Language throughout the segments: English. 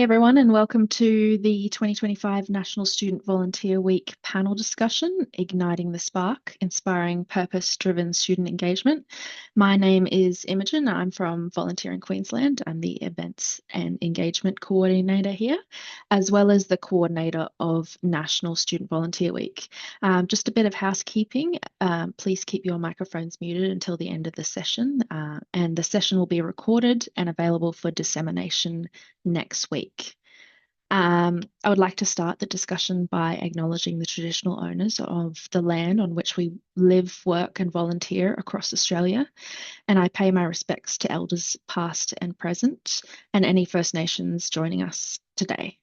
everyone, and welcome to the 2025 National Student Volunteer Week panel discussion, Igniting the Spark, Inspiring Purpose-Driven Student Engagement. My name is Imogen. I'm from Volunteering Queensland. I'm the Events and Engagement Coordinator here, as well as the coordinator of National Student Volunteer Week. Just a bit of housekeeping. Please keep your microphones muted until the end of the session, and the session will be recorded and available for dissemination next week. I would like to start the discussion by acknowledging the traditional owners of the land on which we live, work, and volunteer across Australia, and I pay my respects to elders past and present, and any First Nations joining us today.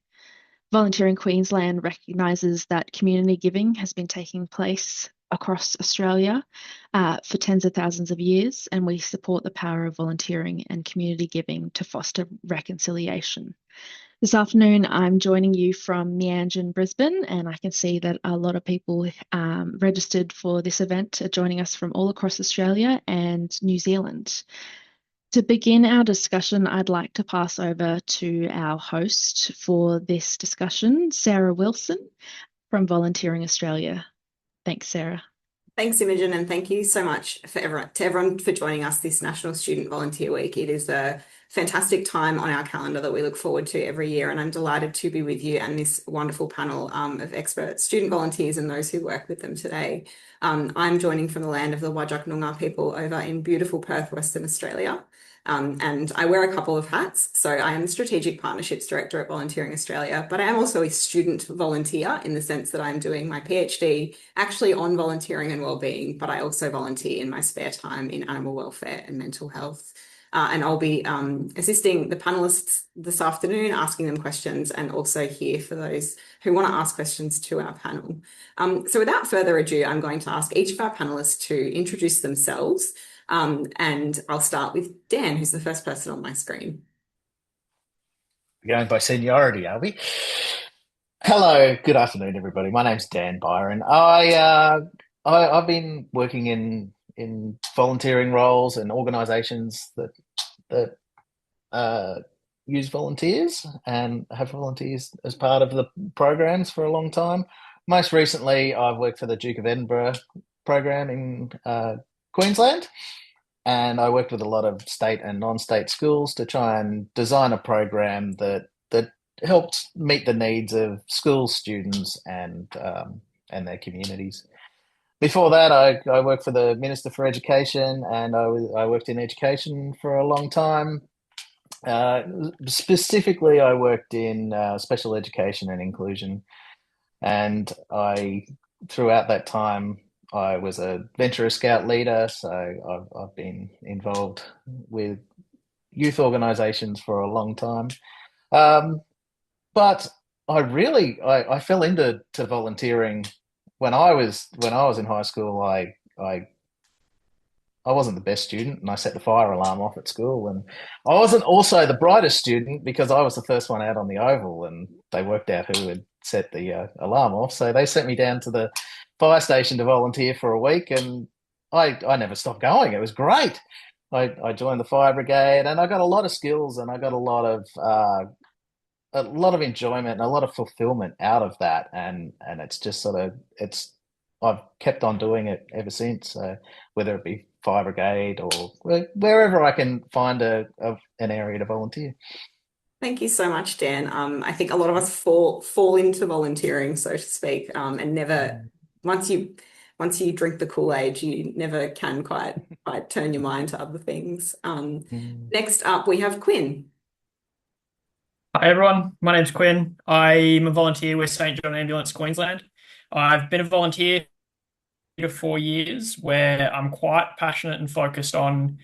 Volunteering Queensland recognises that community giving has been taking place across Australia for tens of thousands of years, and we support the power of volunteering and community giving to foster reconciliation. This afternoon, I'm joining you from Meanjin, Brisbane, and I can see that a lot of people registered for this event are joining us from all across Australia and New Zealand. To begin our discussion, I'd like to pass over to our host for this discussion, Sarah Wilson from Volunteering Australia. Thanks, Sarah. Thanks, Imogen, and thank you so much to everyone for joining us this National Student Volunteer Week. It is a fantastic time on our calendar that we look forward to every year, and I'm delighted to be with you and this wonderful panel of expert student volunteers and those who work with them today. I'm joining from the land of the Whadjuk Noongar people over in beautiful Perth, Western Australia. And I wear a couple of hats. So I am the Strategic Partnerships Director at Volunteering Australia, but I am also a student volunteer in the sense that I'm doing my PhD actually on volunteering and wellbeing, but I also volunteer in my spare time in animal welfare and mental health. And I'll be assisting the panelists this afternoon, asking them questions, and also here for those who want to ask questions to our panel. So without further ado, I'm going to ask each of our panelists to introduce themselves. And I'll start with Dan, who's the first person on my screen. We're going by seniority, are we? Hello, good afternoon, everybody. My name's Dan Byron. I've been working in volunteering roles and organisations that use volunteers and have volunteers as part of the programs for a long time. Most recently, I've worked for the Duke of Edinburgh program in Queensland, and I worked with a lot of state and non-state schools to try and design a program that helped meet the needs of school students and their communities. Before that, I worked for the Minister for Education, and I worked in education for a long time. Specifically, I worked in special education and inclusion, and throughout that time, I was a Venture Scout leader, so I've been involved with youth organisations for a long time. But I fell into volunteering when I was in high school. I wasn't the best student, and I set the fire alarm off at school. And I wasn't also the brightest student because I was the first one out on the oval, and they worked out who had set the alarm off. So they sent me down to the fire station to volunteer for a week, and I never stopped going. It was great. I joined the fire brigade, and I got a lot of skills, and I got a lot of enjoyment and a lot of fulfillment out of that. And it's just I've kept on doing it ever since. Whether it be fire brigade or wherever I can find an area to volunteer. Thank you so much, Dan. I think a lot of us fall into volunteering, so to speak, and never once you drink the Kool-Aid, you never can quite turn your mind to other things. Next up, we have Quinn. Hi everyone, my name's Quinn. I'm a volunteer with St John Ambulance Queensland. I've been a volunteer for 4 years, where I'm quite passionate and focused on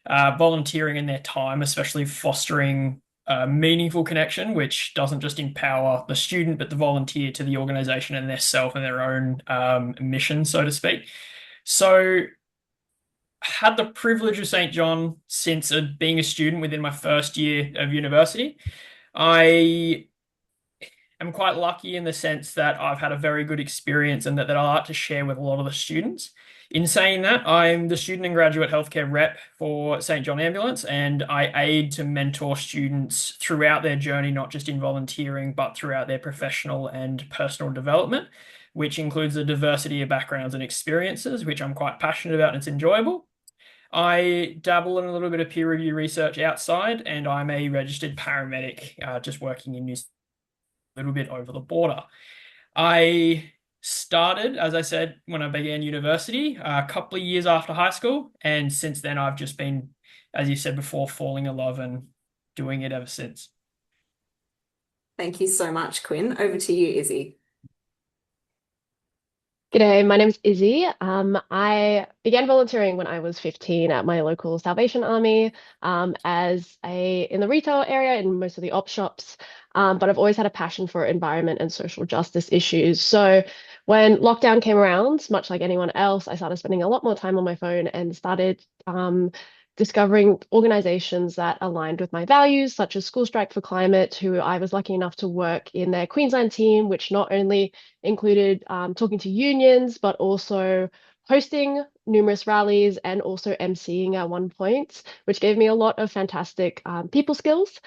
volunteering in their time, especially fostering a meaningful connection, which doesn't just empower the student, but the volunteer to the organisation and their self and their own mission, so to speak. So had the privilege of St John since being a student within my first year of university. I am quite lucky in the sense that I've had a very good experience and that I like to share with a lot of the students. In saying that, I'm the student and graduate healthcare rep for St. John Ambulance, and I aid to mentor students throughout their journey, not just in volunteering, but throughout their professional and personal development, which includes a diversity of backgrounds and experiences, which I'm quite passionate about and it's enjoyable. I dabble in a little bit of peer review research outside, and I'm a registered paramedic, just working in New Zealand a little bit over the border. I started, as I said, when I began university, a couple of years after high school, and since then I've just been, as you said before, falling in love and doing it ever since. Thank you so much, Quinn. Over to you, Issy. G'day, my name's Issy. I began volunteering when I was 15 at my local Salvation Army in the retail area in most of the op shops. But I've always had a passion for environment and social justice issues. So when lockdown came around, much like anyone else, I started spending a lot more time on my phone and started discovering organizations that aligned with my values, such as School Strike for Climate, who I was lucky enough to work in their Queensland team, which not only included talking to unions, but also hosting numerous rallies and also emceeing at one point, which gave me a lot of fantastic people skills.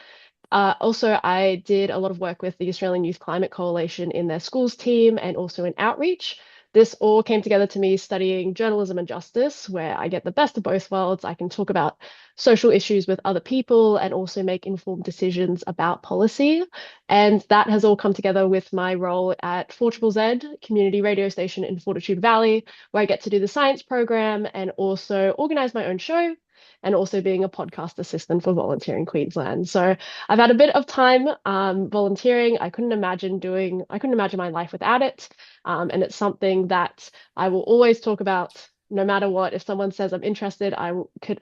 Also, I did a lot of work with the Australian Youth Climate Coalition in their schools team and also in outreach. This all came together to me studying journalism and justice, where I get the best of both worlds. I can talk about social issues with other people and also make informed decisions about policy. And that has all come together with my role at 4ZZZ community radio station in Fortitude Valley, where I get to do the science program and also organize my own show, and also being a podcast assistant for Volunteering Queensland. So I've had a bit of time volunteering. I couldn't imagine my life without it. And it's something that I will always talk about no matter what. If someone says I'm interested, I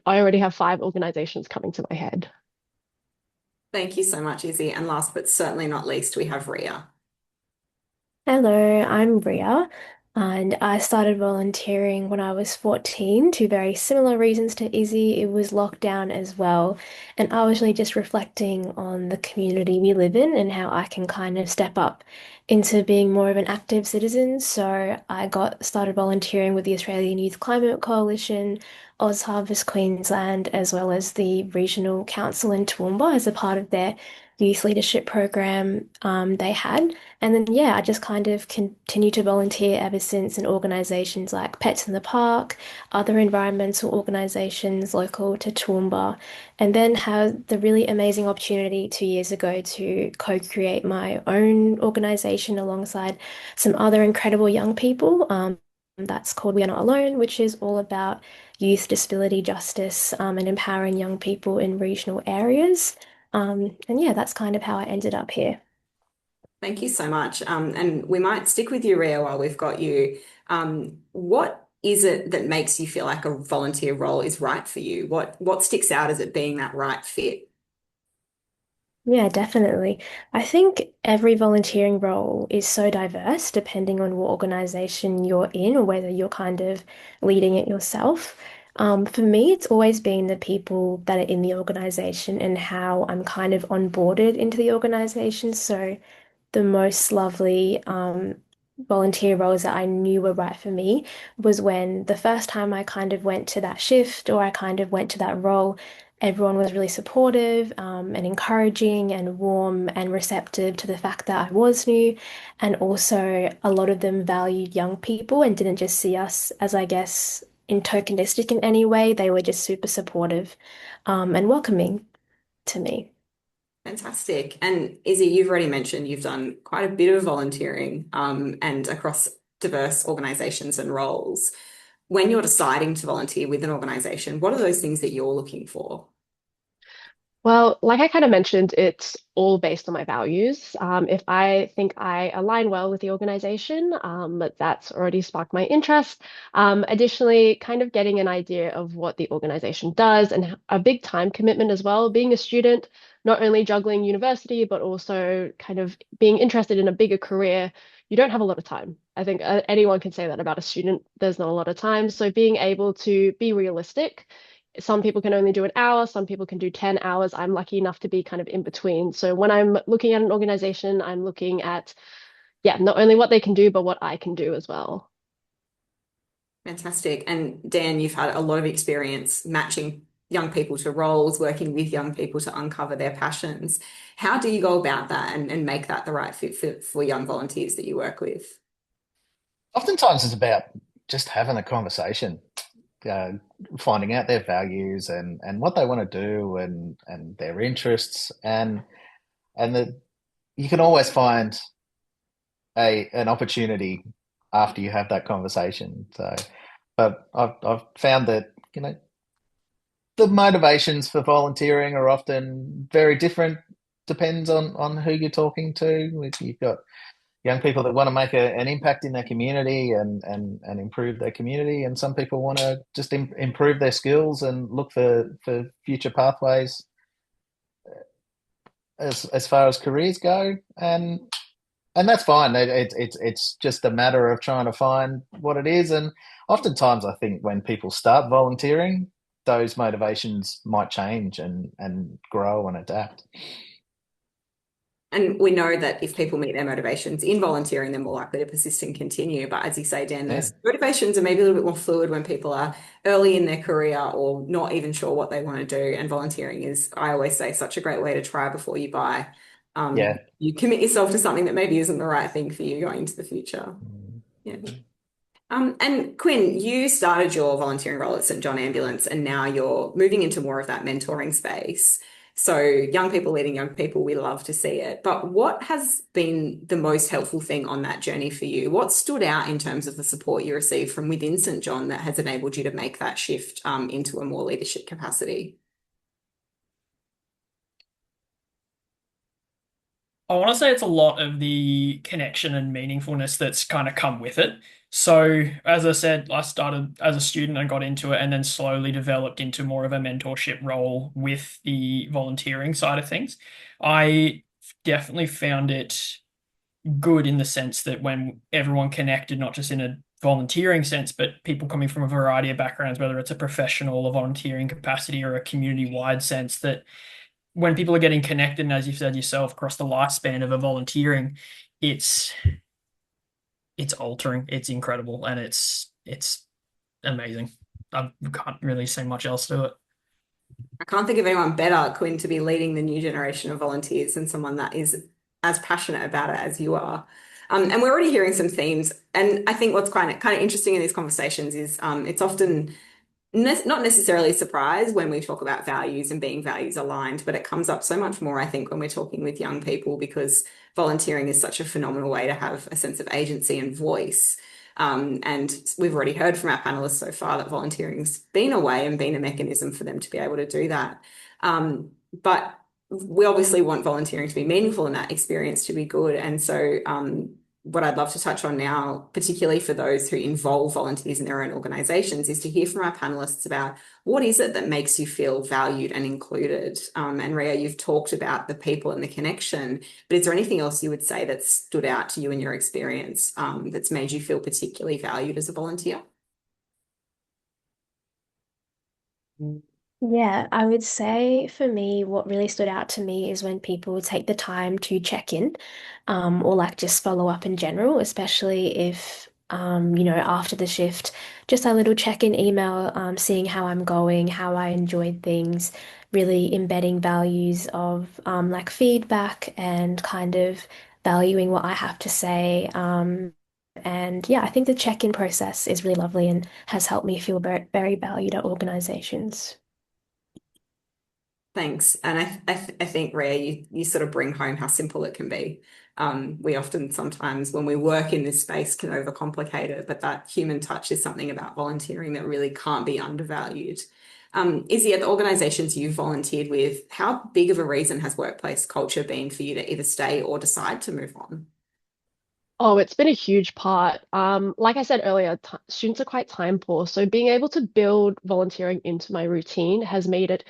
already have 5 organizations coming to my head. Thank you so much, Issy. And last but certainly not least, we have Rhea. Hello, I'm Rhea, and I started volunteering when I was 14 to very similar reasons to Izzy. It was lockdown as well, and I was really just reflecting on the community we live in and how I can kind of step up into being more of an active citizen. So I got started volunteering with the Australian Youth Climate Coalition, Oz Harvest Queensland, as well as the Regional Council in Toowoomba as a part of their youth leadership program they had. And then, yeah, I just kind of continue to volunteer ever since in organisations like Pets in the Park, other environmental organisations local to Toowoomba, and then had the really amazing opportunity 2 years ago to co-create my own organisation alongside some other incredible young people. That's called We Are Not Alone, which is all about youth disability justice and empowering young people in regional areas. And yeah, that's kind of how I ended up here. Thank you so much. And we might stick with you, Rhea, while we've got you. What is it that makes you feel like a volunteer role is right for you? What sticks out as it being that right fit? Yeah, definitely. I think every volunteering role is so diverse depending on what organization you're in or whether you're kind of leading it yourself. For me, it's always been the people that are in the organization and how I'm kind of onboarded into the organization. So the most lovely volunteer roles that I knew were right for me was when the first time I kind of went to that shift or I kind of went to that role, everyone was really supportive and encouraging and warm and receptive to the fact that I was new. And also, a lot of them valued young people and didn't just see us as, I guess, in tokenistic in any way. They were just super supportive and welcoming to me. Fantastic. And Izzy, you've already mentioned you've done quite a bit of volunteering and across diverse organisations and roles. When you're deciding to volunteer with an organisation, what are those things that you're looking for? Well, like I kind of mentioned, it's all based on my values. If I think I align well with the organization, that's already sparked my interest. Additionally, kind of getting an idea of what the organization does and a big time commitment as well. Being a student, not only juggling university, but also kind of being interested in a bigger career, you don't have a lot of time. I think anyone can say that about a student. There's not a lot of time. So being able to be realistic Some people can only do an hour, some people can do 10 hours. I'm lucky enough to be kind of in between. So when I'm looking at an organization, I'm looking at, yeah, not only what they can do, but what I can do as well. Fantastic. And Dan, you've had a lot of experience matching young people to roles, working with young people to uncover their passions. How do you go about that and make that the right fit for young volunteers that you work with? Oftentimes it's about just having a conversation, finding out their values and what they want to do and their interests and that you can always find an opportunity after you have that conversation. So, but I've found that the motivations for volunteering are often very different. Depends on who you're talking to. You've got young people that want to make an impact in their community and improve their community, and some people want to just improve their skills and look for future pathways as far as careers go, and that's fine. It's just a matter of trying to find what it is. And oftentimes, I think when people start volunteering, those motivations might change and grow and adapt. And we know that if people meet their motivations in volunteering, they're more likely to persist and continue. But as you say, Dan, those motivations are maybe a little bit more fluid when people are early in their career or not even sure what they want to do. And volunteering is, I always say, such a great way to try before you buy. You commit yourself to something that maybe isn't the right thing for you going into the future. Yeah. And Quinn, you started your volunteering role at St John Ambulance, and now you're moving into more of that mentoring space. So young people leading young people, we love to see it. But what has been the most helpful thing on that journey for you? What stood out in terms of the support you received from within St John that has enabled you to make that shift into a more leadership capacity? I want to say it's a lot of the connection and meaningfulness that's kind of come with it. So, as I said, I started as a student and got into it and then slowly developed into more of a mentorship role with the volunteering side of things. I definitely found it good in the sense that when everyone connected, not just in a volunteering sense, but people coming from a variety of backgrounds, whether it's a professional or volunteering capacity or a community-wide sense, that when people are getting connected, and as you've said yourself, across the lifespan of a volunteering, it's altering, it's incredible, and it's amazing. I can't really say much else to it. I can't think of anyone better, Quinn, to be leading the new generation of volunteers than someone that is as passionate about it as you are. And we're already hearing some themes. And I think what's kind of interesting in these conversations is it's often not necessarily a surprise when we talk about values and being values aligned, but it comes up so much more, I think, when we're talking with young people, because volunteering is such a phenomenal way to have a sense of agency and voice. And we've already heard from our panelists so far that volunteering's been a way and been a mechanism for them to be able to do that. But we obviously want volunteering to be meaningful and that experience to be good. And so what I'd love to touch on now, particularly for those who involve volunteers in their own organisations, is to hear from our panellists about what is it that makes you feel valued and included. And Rhea, you've talked about the people and the connection, but is there anything else you would say that stood out to you in your experience that's made you feel particularly valued as a volunteer? Yeah, I would say for me, what really stood out to me is when people take the time to check in, or like just follow up in general, especially if, after the shift, just a little check-in email, seeing how I'm going, how I enjoyed things, really embedding values of like feedback and kind of valuing what I have to say. And yeah, I think the check-in process is really lovely and has helped me feel very, very valued at organizations. Thanks. And I think, Rhea, you sort of bring home how simple it can be. We often sometimes when we work in this space can overcomplicate it, but that human touch is something about volunteering that really can't be undervalued. Issy, at the organisations you've volunteered with, how big of a reason has workplace culture been for you to either stay or decide to move on? Oh, it's been a huge part. Like I said earlier, students are quite time poor, so being able to build volunteering into my routine has made it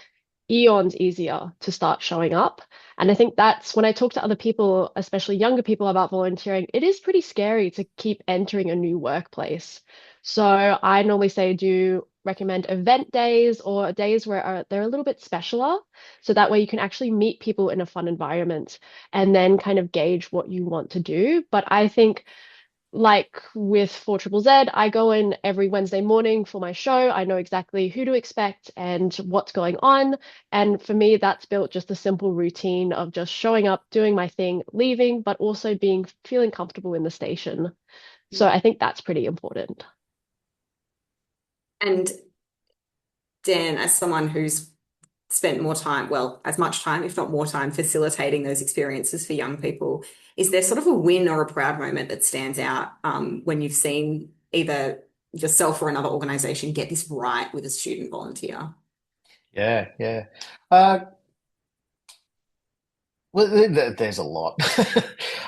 eons easier to start showing up. And I think that's when I talk to other people, especially younger people, about volunteering, it is pretty scary to keep entering a new workplace. So I normally say, do recommend event days or days where they're a little bit specialer. So that way you can actually meet people in a fun environment and then kind of gauge what you want to do. But I think like with 4ZZZ, I go in every Wednesday morning for my show. I know exactly who to expect and what's going on. And for me, that's built just a simple routine of just showing up, doing my thing, leaving, but also feeling comfortable in the station. So I think that's pretty important. And Dan, as someone who's spent more time, well, as much time, if not more time, facilitating those experiences for young people, is there sort of a win or a proud moment that stands out when you've seen either yourself or another organization get this right with a student volunteer? Yeah, yeah. Well, there's a lot.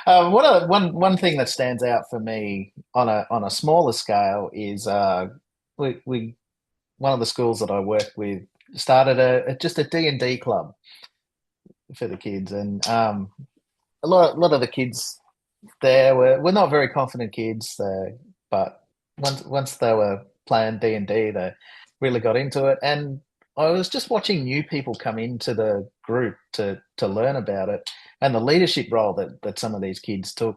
One thing that stands out for me on a smaller scale is we one of the schools that I work with started just a D&D club for the kids, and a lot of the kids there were not very confident kids, but once they were playing D&D, they really got into it. And I was just watching new people come into the group to learn about it, and the leadership role that some of these kids took.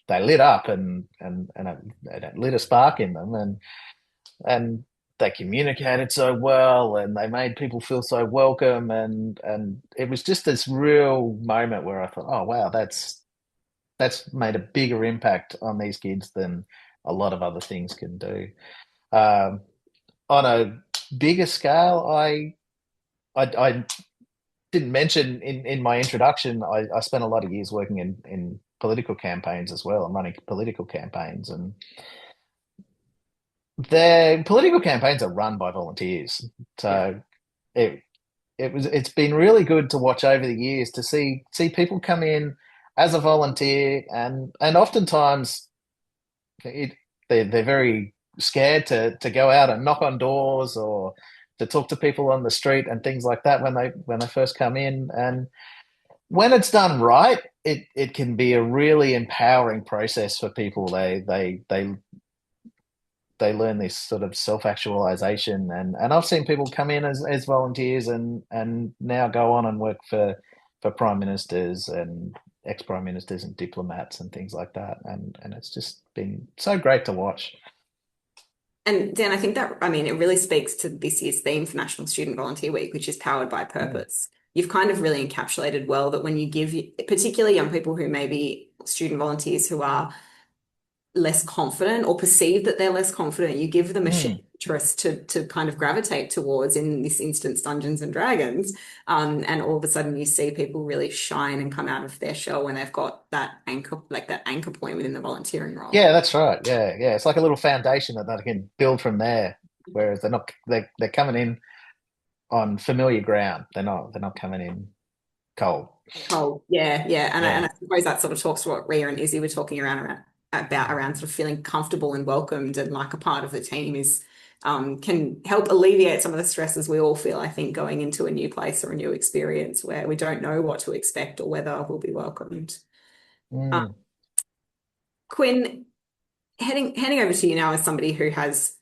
They lit up, and it lit a spark in them, and they communicated so well, and they made people feel so welcome, and it was just this real moment where I thought, oh wow, that's made a bigger impact on these kids than a lot of other things can do. On a bigger scale, I didn't mention in my introduction, I spent a lot of years working in political campaigns as well. I'm running political campaigns, and their political campaigns are run by volunteers. So it's been really good to watch over the years to see people come in as a volunteer, and oftentimes they're very scared to go out and knock on doors or to talk to people on the street and things like that when they first come in. And when it's done right, it can be a really empowering process for people. They learn this sort of self-actualization, and I've seen people come in as volunteers and now go on and work for prime ministers and ex-prime ministers and diplomats and things like that, and it's just been so great to watch. And Dan, I think that, I mean, it really speaks to this year's theme for National Student Volunteer Week, which is powered by purpose. You've kind of really encapsulated well that when you give, particularly young people who may be student volunteers who are less confident or perceive that they're less confident, you give them a shared interest to kind of gravitate towards, in this instance, Dungeons and Dragons. And all of a sudden you see people really shine and come out of their shell when they've got that anchor, like that anchor point within the volunteering role. Yeah, that's right. Yeah, yeah. It's like a little foundation that they can build from there. Whereas they're coming in on familiar ground. They're not coming in cold. Cold. Yeah, yeah. And Yeah. I suppose that sort of talks to what Rhea and Issy were talking around sort of feeling comfortable and welcomed and like a part of the team is can help alleviate some of the stresses we all feel, I think, going into a new place or a new experience where we don't know what to expect or whether we'll be welcomed. Quinn, handing over to you now as somebody who has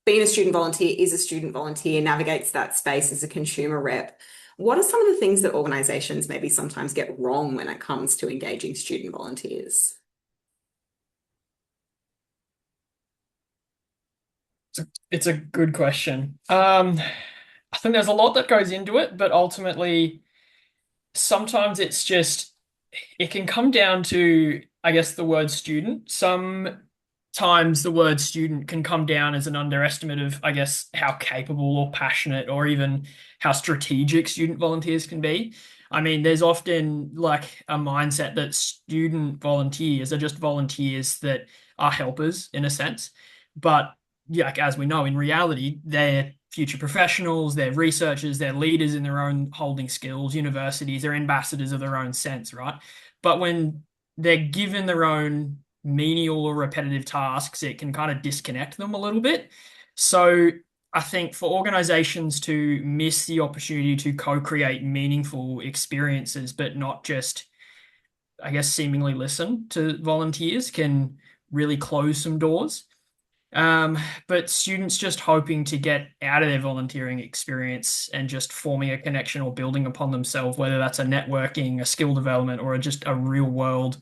been a student volunteer, is a student volunteer, navigates that space as a consumer rep. What are some of the things that organisations maybe sometimes get wrong when it comes to engaging student volunteers? It's a good question. I think there's a lot that goes into it, but ultimately, sometimes it can come down to, I guess, the word student. Sometimes the word student can come down as an underestimate of, I guess, how capable or passionate or even how strategic student volunteers can be. I mean, there's often like a mindset that student volunteers are just volunteers that are helpers in a sense. But yeah, like, as we know, in reality, they're future professionals, they're researchers, they're leaders in their own holding skills, universities, they're ambassadors of their own sense, right? But when they're given their own menial or repetitive tasks, it can kind of disconnect them a little bit. So I think for organizations to miss the opportunity to co-create meaningful experiences, but not just, I guess, seemingly listen to volunteers can really close some doors. Um, but students just hoping to get out of their volunteering experience and just forming a connection or building upon themselves, whether that's a networking, a skill development, or just a real world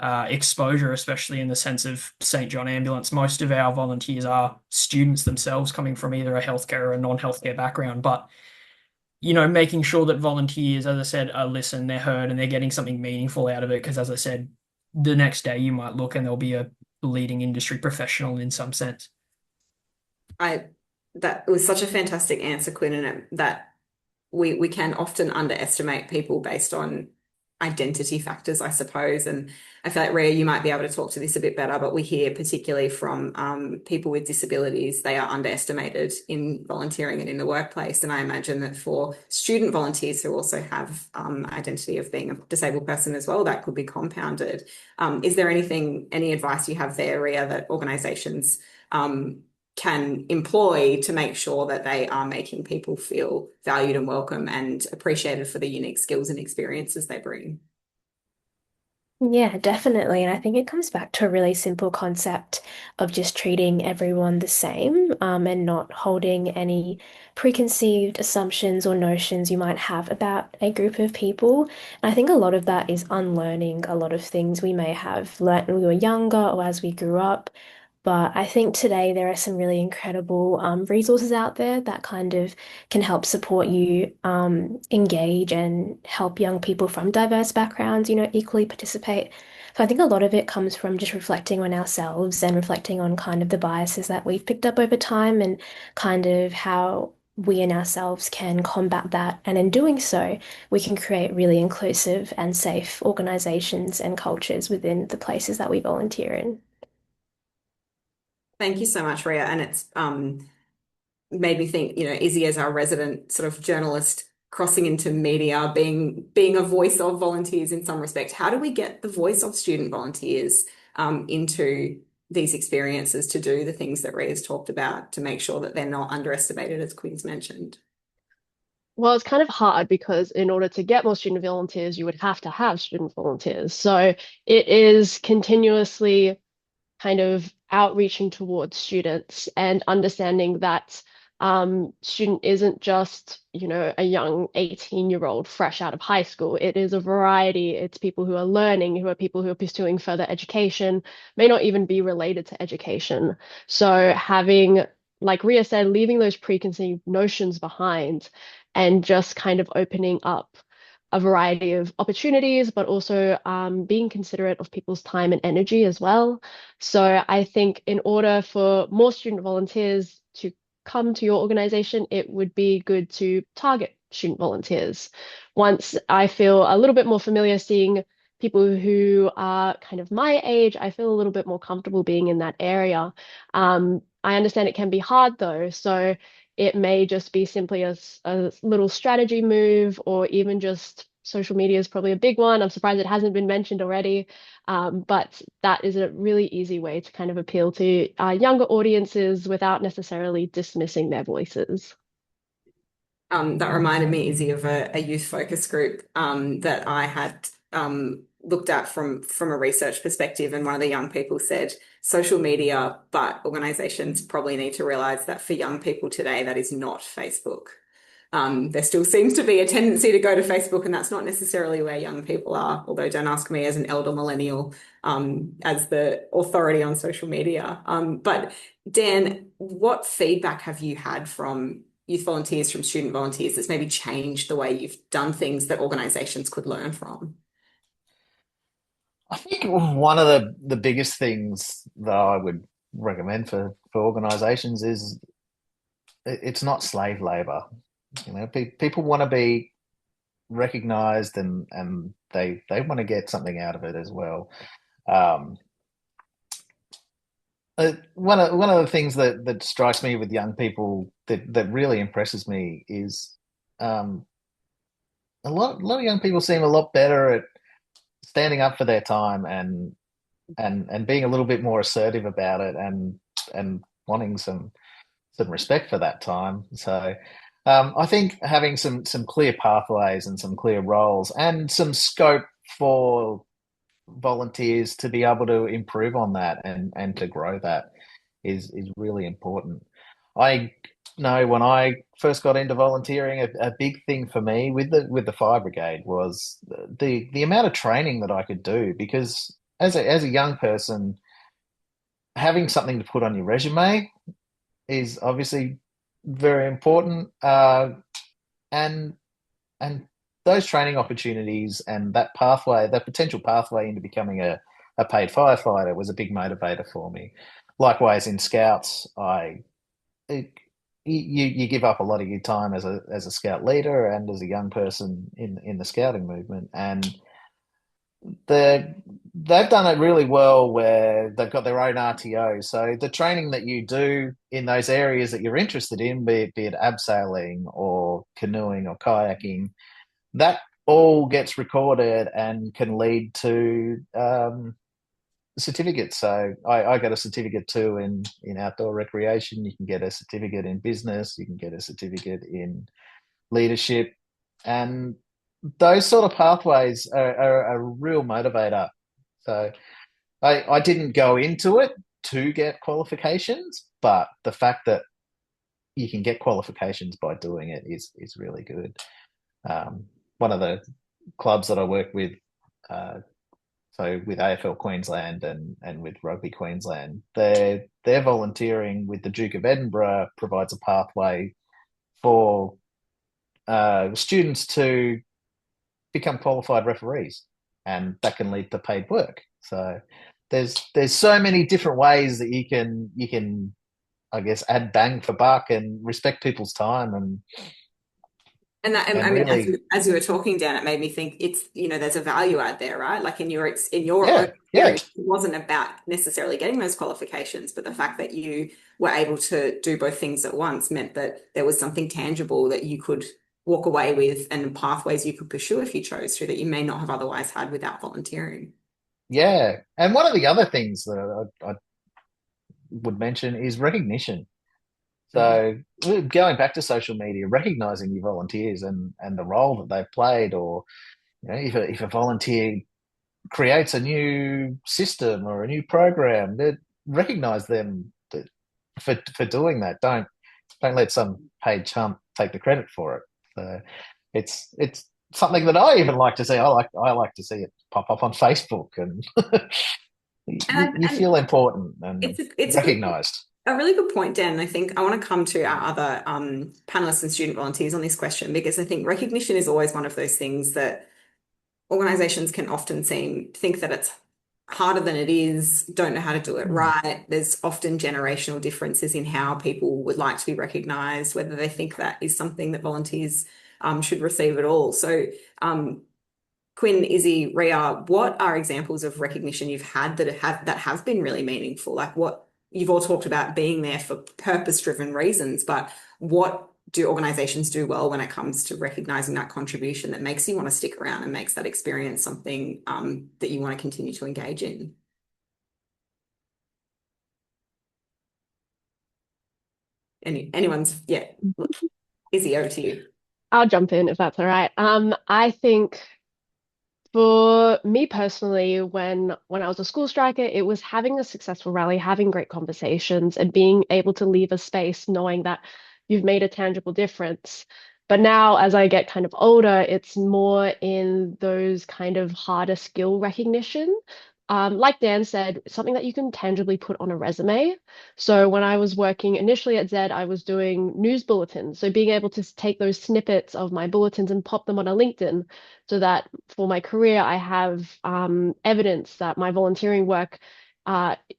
exposure, especially in the sense of St. John Ambulance. Most of our volunteers are students themselves coming from either a healthcare or a non-healthcare background. But, making sure that volunteers, as I said, are listened, they're heard, and they're getting something meaningful out of it. Because as I said, the next day you might look and there'll be a leading industry professional in some sense. That was such a fantastic answer, Quinn, and that we can often underestimate people based on identity factors, I suppose. And I feel like, Rhea, you might be able to talk to this a bit better, but we hear particularly from people with disabilities, they are underestimated in volunteering and in the workplace. And I imagine that for student volunteers who also have identity of being a disabled person as well, that could be compounded. Is there any advice you have there, Rhea, that organisations can employ to make sure that they are making people feel valued and welcome and appreciated for the unique skills and experiences they bring? Yeah, definitely. And I think it comes back to a really simple concept of just treating everyone the same, and not holding any preconceived assumptions or notions you might have about a group of people. And I think a lot of that is unlearning a lot of things we may have learnt when we were younger or as we grew up. But I think today there are some really incredible resources out there that kind of can help support you engage and help young people from diverse backgrounds, equally participate. So I think a lot of it comes from just reflecting on ourselves and reflecting on kind of the biases that we've picked up over time and kind of how we and ourselves can combat that. And in doing so, we can create really inclusive and safe organizations and cultures within the places that we volunteer in. Thank you so much, Rhea. And it's made me think, Issy as our resident sort of journalist crossing into media, being a voice of volunteers in some respect. How do we get the voice of student volunteers into these experiences to do the things that Rhea's talked about to make sure that they're not underestimated, as Quinn's mentioned? Well, it's kind of hard because in order to get more student volunteers, you would have to have student volunteers. So it is continuously kind of outreaching towards students and understanding that student isn't just, a young 18-year-old fresh out of high school. It is a variety. It's people who are learning, who are people who are pursuing further education, may not even be related to education. So having, like Rhea said, leaving those preconceived notions behind and just kind of opening up a variety of opportunities, but also being considerate of people's time and energy as well. So I think in order for more student volunteers to come to your organization, it would be good to target student volunteers. Once I feel a little bit more familiar seeing people who are kind of my age, I feel a little bit more comfortable being in that area. I understand it can be hard though, so it may just be simply a little strategy move, or even just social media is probably a big one. I'm surprised it hasn't been mentioned already. But that is a really easy way to kind of appeal to younger audiences without necessarily dismissing their voices. That reminded me, Izzy, of a youth focus group that I had looked at from a research perspective, and one of the young people said social media, but organizations probably need to realize that for young people today, that is not Facebook. There still seems to be a tendency to go to Facebook, and that's not necessarily where young people are, although don't ask me as an elder millennial as the authority on social media. But Dan, what feedback have you had from youth volunteers, from student volunteers, that's maybe changed the way you've done things that organizations could learn from? I think one of the biggest things that I would recommend for organizations is it's not slave labor. People want to be recognized, and they want to get something out of it as well. One of the things that strikes me with young people that really impresses me is a lot of young people seem a lot better at standing up for their time and being a little bit more assertive about it, and wanting some respect for that time. So I think having some clear pathways and some clear roles and some scope for volunteers to be able to improve on that and to grow that is really important. I know when I first got into volunteering, a big thing for me with the fire brigade was the amount of training that I could do, because as a young person, having something to put on your resume is obviously very important. And and those training opportunities and that pathway, that potential pathway into becoming a paid firefighter was a big motivator for me. Likewise, in Scouts, you give up a lot of your time as a Scout leader and as a young person in the Scouting movement, and they've done it really well where they've got their own RTO. So the training that you do in those areas that you're interested in, be it abseiling or canoeing or kayaking, that all gets recorded and can lead to certificates. So I got a certificate too in outdoor recreation. You can get a certificate in business. You can get a certificate in leadership. And those sort of pathways are a real motivator. So I didn't go into it to get qualifications, but the fact that you can get qualifications by doing it is really good. One of the clubs that I work with, so with AFL Queensland and with Rugby Queensland, their volunteering with the Duke of Edinburgh provides a pathway for students to become qualified referees, and that can lead to paid work. So there's so many different ways that you can I guess add bang for buck and respect people's time I mean, really, as you were talking, Dan, it made me think it's, there's a value add there, right? Like in your own yeah. experience, it wasn't about necessarily getting those qualifications, but the fact that you were able to do both things at once meant that there was something tangible that you could walk away with and pathways you could pursue if you chose to that you may not have otherwise had without volunteering. Yeah. And one of the other things that I would mention is recognition. So going back to social media, recognizing your volunteers and the role that they've played, or if a volunteer creates a new system or a new program, recognize them for doing that. Don't let some paid chump take the credit for it. So it's something that I even like to see. I like to see it pop up on Facebook, and you feel important and it's recognized. A really good point, Dan. I think I want to come to our other panelists and student volunteers on this question, because I think recognition is always one of those things that organizations can often think that it's harder than it is, don't know how to do it right. There's often generational differences in how people would like to be recognized, whether they think that is something that volunteers should receive at all. So Quinn, Issy, Rhea, what are examples of recognition you've had that have been really meaningful? Like, what you've all talked about being there for purpose-driven reasons, but what do organizations do well when it comes to recognizing that contribution that makes you want to stick around and makes that experience something that you want to continue to engage in? Anyone's, yeah. Issy, over to you. I'll jump in if that's all right. I think for me personally, when I was a school striker, it was having a successful rally, having great conversations, and being able to leave a space knowing that you've made a tangible difference. But now, as I get kind of older, it's more in those kind of harder skill recognition. Like Dan said, something that you can tangibly put on a resume. So when I was working initially at Zed, I was doing news bulletins. So being able to take those snippets of my bulletins and pop them on a LinkedIn, so that for my career, I have evidence that my volunteering work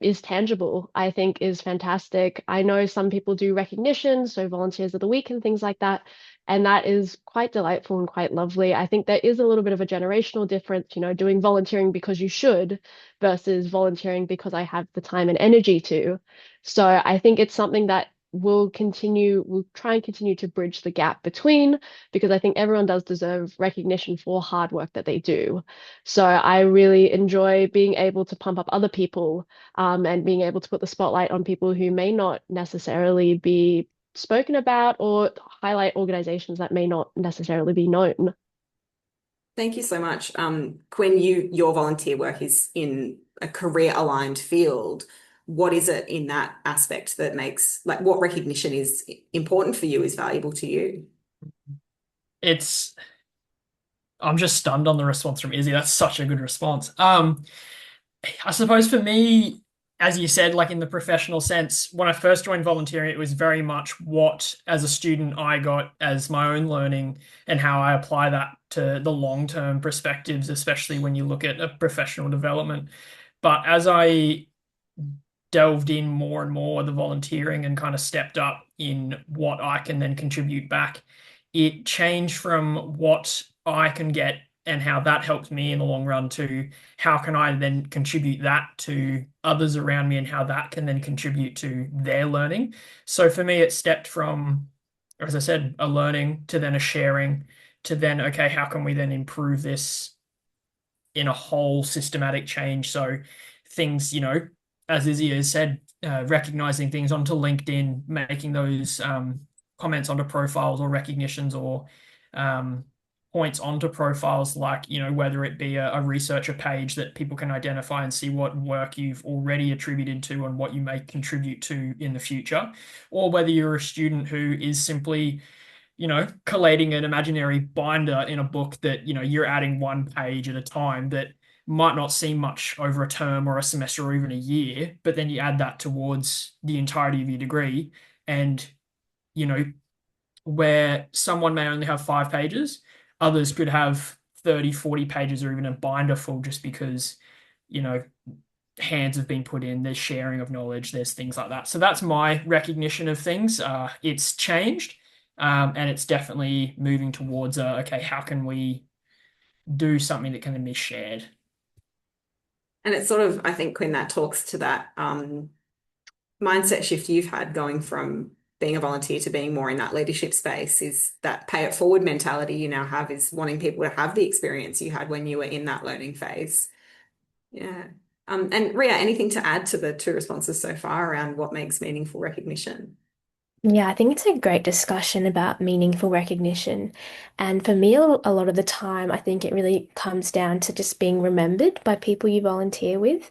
is tangible, I think is fantastic. I know some people do recognition, so volunteers of the week and things like that. And that is quite delightful and quite lovely. I think there is a little bit of a generational difference, doing volunteering because you should versus volunteering because I have the time and energy to. So I think it's something that we'll try and continue to bridge the gap between, because I think everyone does deserve recognition for hard work that they do. So I really enjoy being able to pump up other people, and being able to put the spotlight on people who may not necessarily be spoken about, or highlight organizations that may not necessarily be known. Thank you so much. Quinn, your volunteer work is in a career-aligned field. What is it in that aspect that makes, like, what recognition is important for you, is valuable to you? I'm just stunned on the response from Izzy. That's such a good response. I suppose for me, as you said, like in the professional sense, when I first joined volunteering, it was very much what, as a student, I got as my own learning and how I apply that to the long-term perspectives, especially when you look at a professional development. But as I delved in more and more the volunteering and kind of stepped up in what I can then contribute back, it changed from what I can get and how that helps me in the long run to how can I then contribute that to others around me and how that can then contribute to their learning. So for me, it stepped from, as I said, a learning to then a sharing to then, okay, how can we then improve this in a whole systematic change? So things, as Izzy has said, recognizing things onto LinkedIn, making those comments onto profiles or recognitions or points onto profiles, like, whether it be a researcher page that people can identify and see what work you've already attributed to and what you may contribute to in the future, or whether you're a student who is simply collating an imaginary binder in a book that, you're adding one page at a time that might not seem much over a term or a semester or even a year, but then you add that towards the entirety of your degree. And, where someone may only have 5 pages, others could have 30, 40 pages or even a binder full, just because, hands have been put in, there's sharing of knowledge, there's things like that. So that's my recognition of things. It's changed. And it's definitely moving towards, okay, how can we do something that can then be shared? And it's sort of, I think, Quinn, that talks to that mindset shift you've had going from being a volunteer to being more in that leadership space, is that pay it forward mentality you now have, is wanting people to have the experience you had when you were in that learning phase. Yeah. And Rhea, anything to add to the two responses so far around what makes meaningful recognition? Yeah, I think it's a great discussion about meaningful recognition. And for me, a lot of the time, I think it really comes down to just being remembered by people you volunteer with.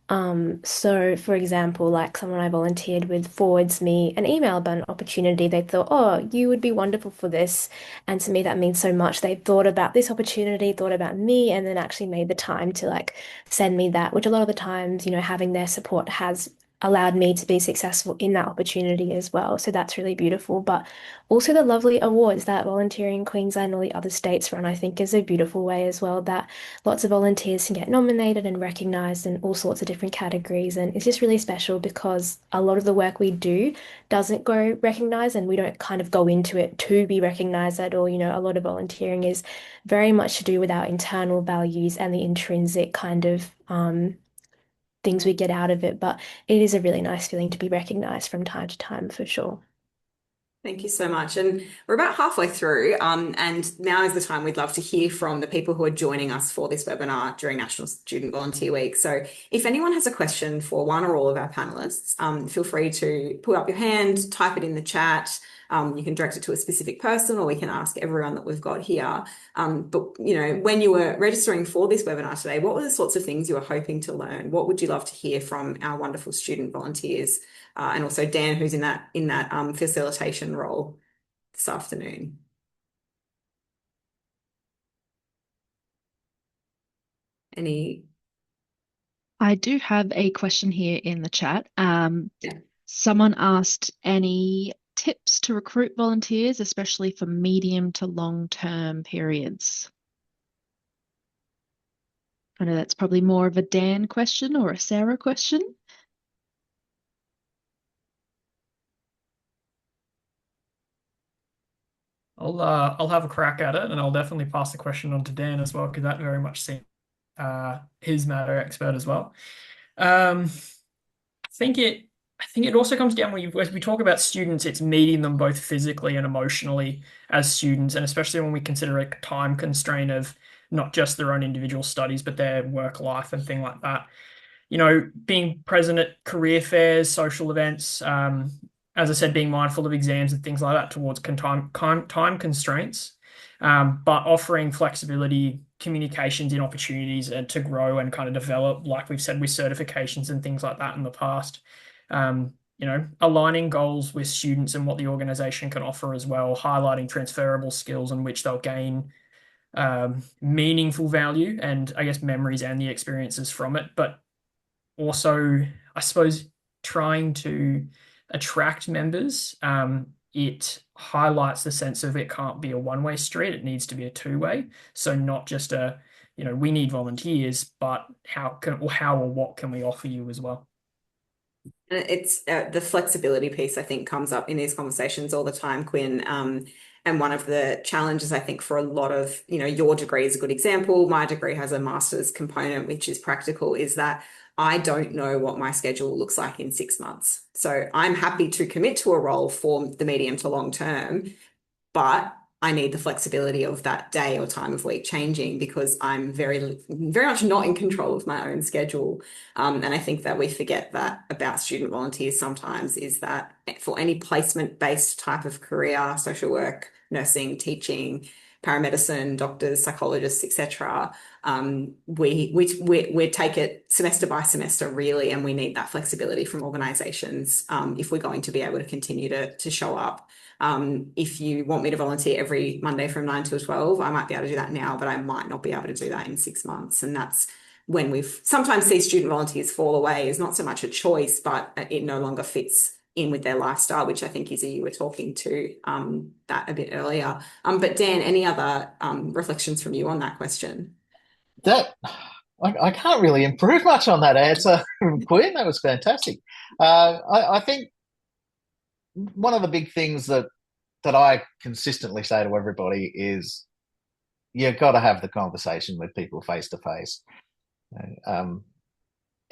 So for example, like someone I volunteered with forwards me an email about an opportunity. They thought, oh, you would be wonderful for this. And to me, that means so much. They thought about this opportunity, thought about me, and then actually made the time to like send me that, which a lot of the times, having their support has allowed me to be successful in that opportunity as well. So that's really beautiful. But also the lovely awards that Volunteering Queensland and all the other states run, I think is a beautiful way as well, that lots of volunteers can get nominated and recognised in all sorts of different categories. And it's just really special because a lot of the work we do doesn't go recognised, and we don't kind of go into it to be recognised at all. A lot of volunteering is very much to do with our internal values and the intrinsic kind of things we get out of it. But it is a really nice feeling to be recognised from time to time, for sure. Thank you so much. And we're about halfway through, and now is the time we'd love to hear from the people who are joining us for this webinar during National Student Volunteer Week. So if anyone has a question for one or all of our panellists, feel free to put up your hand, type it in the chat. You can direct it to a specific person, or we can ask everyone that we've got here. But when you were registering for this webinar today, what were the sorts of things you were hoping to learn? What would you love to hear from our wonderful student volunteers? And also Dan, who's in that facilitation role this afternoon. I do have a question here in the chat. Yeah. Someone asked, any tips to recruit volunteers, especially for medium to long-term periods? I know that's probably more of a Dan question or a Sarah question. I'll have a crack at it, and I'll definitely pass the question on to Dan as well, because that very much seems his matter expert as well. I think I think it also comes down as we talk about students, it's meeting them both physically and emotionally as students, and especially when we consider a time constraint of not just their own individual studies, but their work life and thing like that. Being present at career fairs, social events, as I said, being mindful of exams and things like that towards time constraints, but offering flexibility, communications in opportunities and to grow and kind of develop, like we've said, with certifications and things like that in the past. Aligning goals with students and what the organization can offer as well, highlighting transferable skills in which they'll gain meaningful value and I guess memories and the experiences from it, but also, I suppose, trying to attract members. It highlights the sense of it can't be a one-way street. It needs to be a two-way. So not just we need volunteers, but how or what can we offer you as well? And it's the flexibility piece, I think, comes up in these conversations all the time, Quinn. And one of the challenges, I think, for a lot of, your degree is a good example. My degree has a master's component, which is practical, is that I don't know what my schedule looks like in 6 months. So I'm happy to commit to a role for the medium to long term, but I need the flexibility of that day or time of week changing because I'm very, very much not in control of my own schedule. And I think that we forget that about student volunteers sometimes, is that for any placement-based type of career, social work, nursing, teaching, paramedicine, doctors, psychologists, etc., we take it semester by semester, really, and we need that flexibility from organisations if we're going to be able to continue to show up. If you want me to volunteer every Monday from 9 till 12, I might be able to do that now, but I might not be able to do that in 6 months. And that's when we've sometimes see student volunteers fall away, is not so much a choice, but it no longer fits in with their lifestyle, which I think, Issy, you were talking to that a bit earlier. But Dan, any other reflections from you on that question? I can't really improve much on that answer, Quinn. That was fantastic. I think one of the big things that I consistently say to everybody is you've got to have the conversation with people face to face.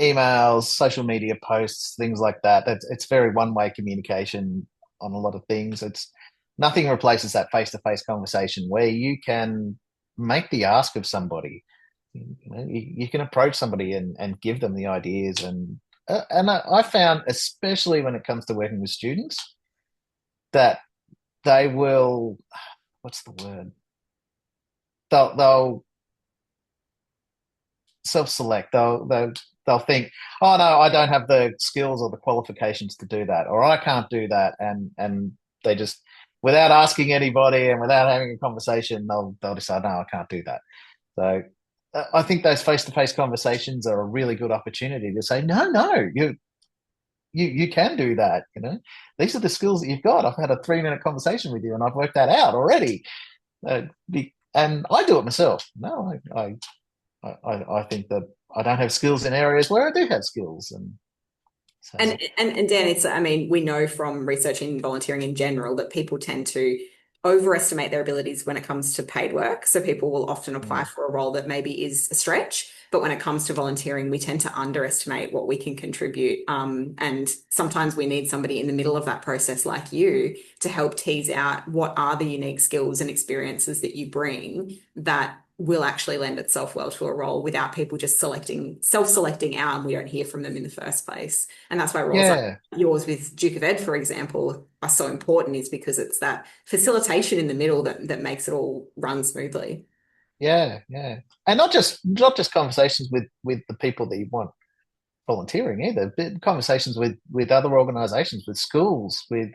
Emails, social media posts, things like that. It's very one-way communication on a lot of things. It's nothing replaces that face-to-face conversation where you can make the ask of somebody. You can approach somebody and give them the ideas, and I found, especially when it comes to working with students, that they will, what's the word? They'll self-select. They'll think, oh no, I don't have the skills or the qualifications to do that, or I can't do that, and they just, without asking anybody and without having a conversation, they'll decide, no, I can't do that. So I think those face-to-face conversations are a really good opportunity to say, no, you can do that. These are the skills that you've got. I've had a 3-minute conversation with you and I've worked that out already. And I do it myself. No, I think that I don't have skills in areas where I do have skills. And Dan, we know from researching volunteering in general that people tend to overestimate their abilities when it comes to paid work. So people will often apply for a role that maybe is a stretch, but when it comes to volunteering, we tend to underestimate what we can contribute. And sometimes we need somebody in the middle of that process like you to help tease out what are the unique skills and experiences that you bring that will actually lend itself well to a role without people just self-selecting out and we don't hear from them in the first place. And that's why roles like yours with Duke of Ed, for example, are so important, is because it's that facilitation in the middle that makes it all run smoothly. Yeah. And not just conversations with the people that you want volunteering either, but conversations with other organisations, with schools, with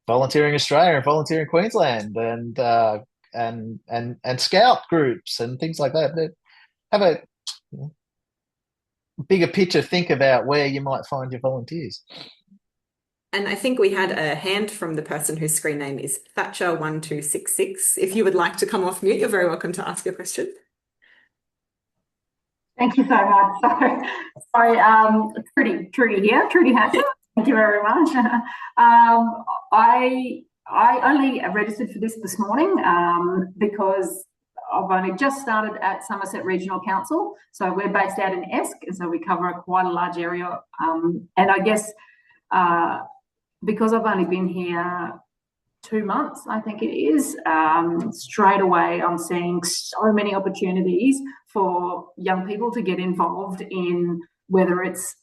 Volunteering Australia and Volunteering Queensland, and scout groups and things like that have a bigger picture. Think about where you might find your volunteers. And I think we had a hand from the person whose screen name is Thatcher1266. If you would like to come off mute, you're very welcome to ask your question. Thank you so much. Sorry, Trudy here, Trudy Hatcher. Thank you very much. I only registered for this morning because I've only just started at Somerset Regional Council. So we're based out in Esk, and so we cover quite a large area. And I guess because I've only been here 2 months, I think it is, straight away I'm seeing so many opportunities for young people to get involved in, whether it's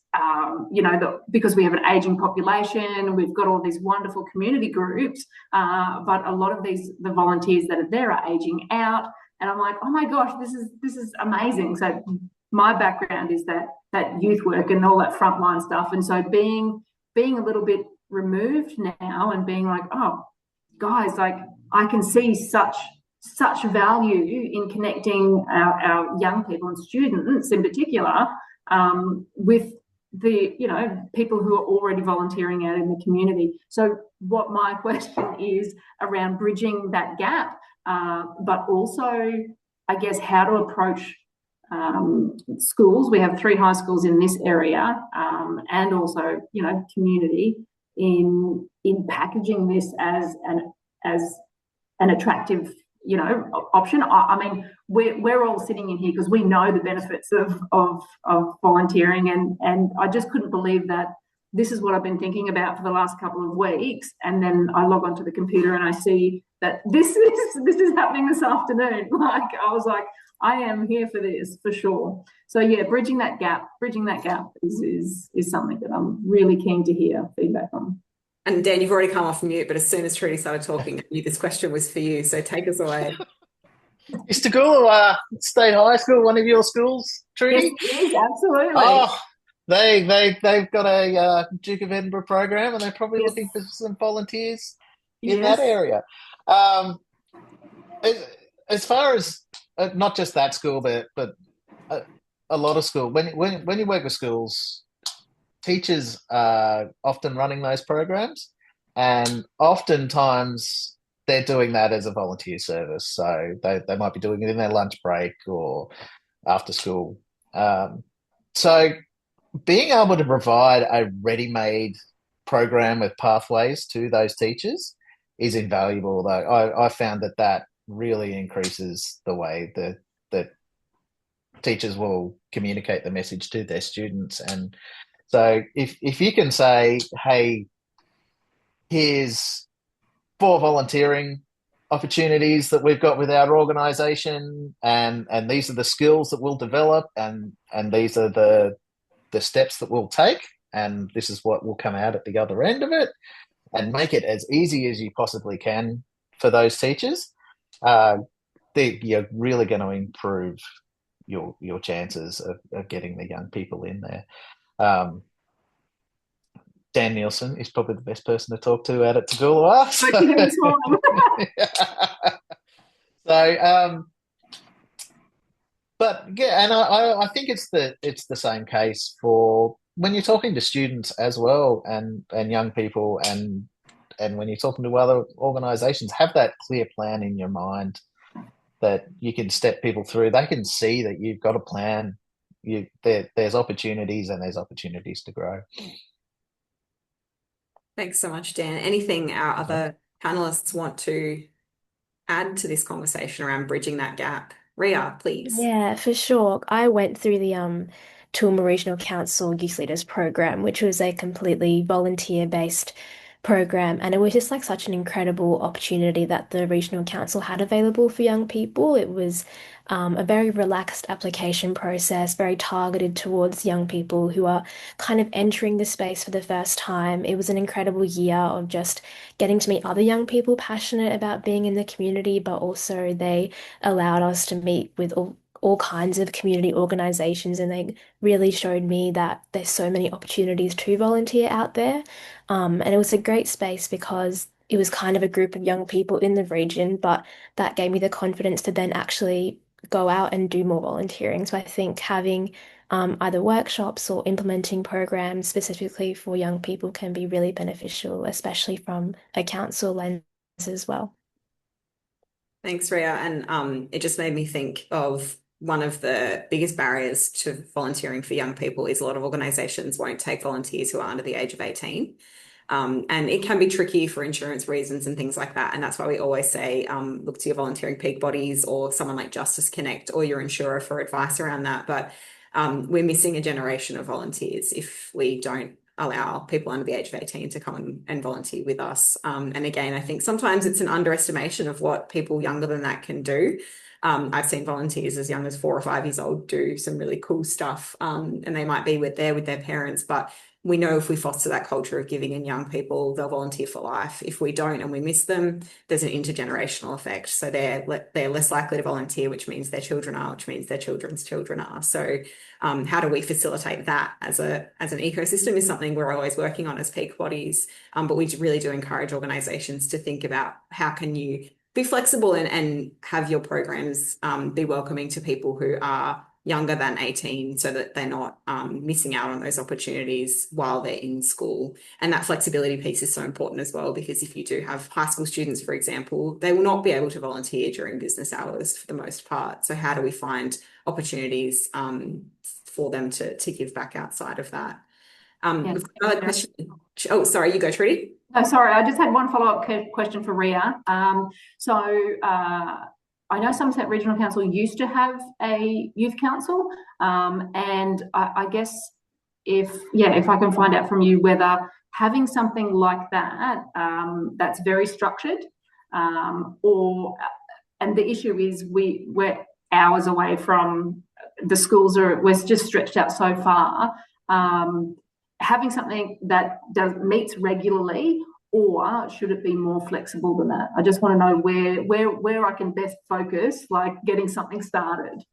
because we have an aging population, we've got all these wonderful community groups, but a lot of the volunteers that are there are aging out, and I'm like, oh my gosh, this is amazing. So my background is that youth work and all that frontline stuff, and so being a little bit removed now and being like, oh guys, like I can see such value in connecting our young people and students in particular with the people who are already volunteering out in the community. So what my question is around bridging that gap, but also I guess how to approach schools. We have 3 high schools in this area, and also community in packaging this as an attractive option. I mean, we're all sitting in here because we know the benefits of volunteering, and I just couldn't believe that this is what I've been thinking about for the last couple of weeks, and then I log onto the computer and I see that this is happening this afternoon. Like I was like, I am here for this for sure. So yeah, bridging that gap is something that I'm really keen to hear feedback on. And Dan, you've already come off mute, but as soon as Trudy started talking, I knew this question was for you. So take us away. Is Coghill State High School one of your schools, Trudy? Yes, it is, absolutely. Oh, they've got a Duke of Edinburgh program, and they're probably looking for some volunteers in that area. As far as not just that school, but a lot of schools. When you work with schools, teachers are often running those programs, and oftentimes they're doing that as a volunteer service. So they might be doing it in their lunch break or after school. So being able to provide a ready-made program with pathways to those teachers is invaluable, though. I found that really increases the way that teachers will communicate the message to their students. And so if you can say, hey, here's 4 volunteering opportunities that we've got with our organisation, and these are the skills that we'll develop, and these are the steps that we'll take, and this is what will come out at the other end of it, and make it as easy as you possibly can for those teachers, you're really going to improve your chances of getting the young people in there. Dan Nielsen is probably the best person to talk to out at Coghill. But yeah, and I think it's the same case for when you're talking to students as well, and young people, and when you're talking to other organisations. Have that clear plan in your mind that you can step people through. They can see that you've got a plan. There's opportunities, and there's opportunities to grow. Thanks so much, Dan. Anything our other panelists want to add to this conversation around bridging that gap? Rhea, please. Yeah, for sure. I went through the Toowoomba Regional Council Youth Leaders Program, which was a completely volunteer-based program, and it was just like such an incredible opportunity that the regional council had available for young people. It was a very relaxed application process, very targeted towards young people who are kind of entering the space for the first time. It was an incredible year of just getting to meet other young people passionate about being in the community, but also they allowed us to meet with all kinds of community organizations, and they really showed me that there's so many opportunities to volunteer out there. And it was a great space because it was kind of a group of young people in the region, but that gave me the confidence to then actually go out and do more volunteering. So I think having either workshops or implementing programs specifically for young people can be really beneficial, especially from a council lens as well. Thanks, Rhea. And it just made me think of one of the biggest barriers to volunteering for young people is a lot of organisations won't take volunteers who are under the age of 18. And it can be tricky for insurance reasons and things like that. And that's why we always say, look to your volunteering peak bodies or someone like Justice Connect or your insurer for advice around that. But we're missing a generation of volunteers if we don't allow people under the age of 18 to come and volunteer with us. And again, I think sometimes it's an underestimation of what people younger than that can do. I've seen volunteers as young as 4 or 5 years old do some really cool stuff, and they might be there with their parents, but we know if we foster that culture of giving in young people, they'll volunteer for life. If we don't and we miss them, there's an intergenerational effect. So they're less likely to volunteer, which means their children are, which means their children's children are. So how do we facilitate that as an ecosystem is something we're always working on as peak bodies. But we really do encourage organisations to think about how can you be flexible and have your programs be welcoming to people who are younger than 18 so that they're not missing out on those opportunities while they're in school. And that flexibility piece is so important as well, because if you do have high school students, for example, they will not be able to volunteer during business hours for the most part. So how do we find opportunities for them to give back outside of that? We've got another question. Oh, sorry, you go, Trudy. No, sorry, I just had one follow-up question for Rhea. I know Somerset Regional Council used to have a youth council, and I guess if I can find out from you whether having something like that that's very structured, and the issue is we're hours away from the schools, we're just stretched out so far. Having something that meets regularly, or should it be more flexible than that? I just want to know where I can best focus, like getting something started.